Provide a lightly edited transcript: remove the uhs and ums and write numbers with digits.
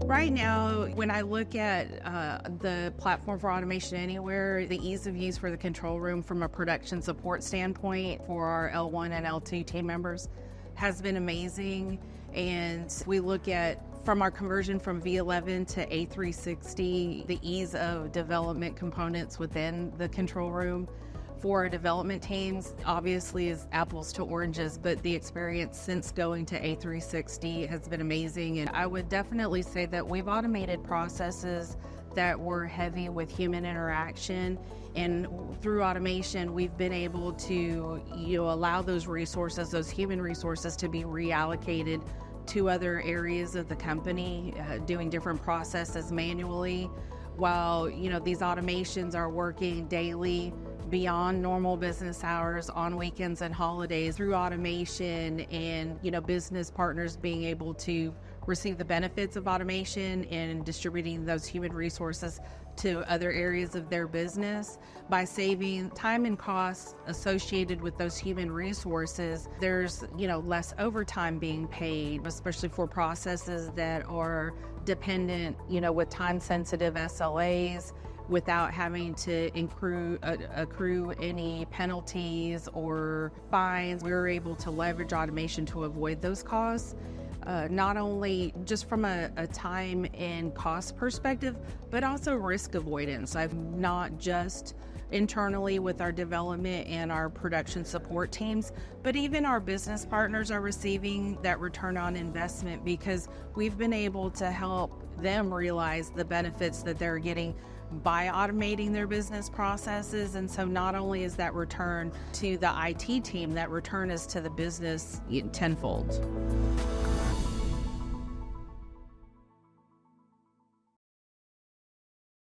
Right now, when I look at the platform for Automation Anywhere, the ease of use for the control room from a production support standpoint for our L1 and L2 team members has been amazing. And we look at from our conversion from V11 to A360, the ease of development components within the control room for our development teams obviously is apples to oranges, but the experience since going to A360 has been amazing. And I would definitely say that we've automated processes that were heavy with human interaction, and through automation we've been able to allow those resources, those human resources, to be reallocated to other areas of the company, doing different processes manually, while these automations are working daily beyond normal business hours, on weekends and holidays. Through automation and business partners being able to receive the benefits of automation and distributing those human resources to other areas of their business, by saving time and costs associated with those human resources, there's less overtime being paid, especially for processes that are dependent with time sensitive SLAs, without having to accrue any penalties or fines. We're able to leverage automation to avoid those costs, not only just from a time and cost perspective, but also risk avoidance. I've not just internally with our development and our production support teams, but even our business partners are receiving that return on investment because we've been able to help them realize the benefits that they're getting by automating their business processes. And so not only is that return to the IT team, that return is to the business tenfold.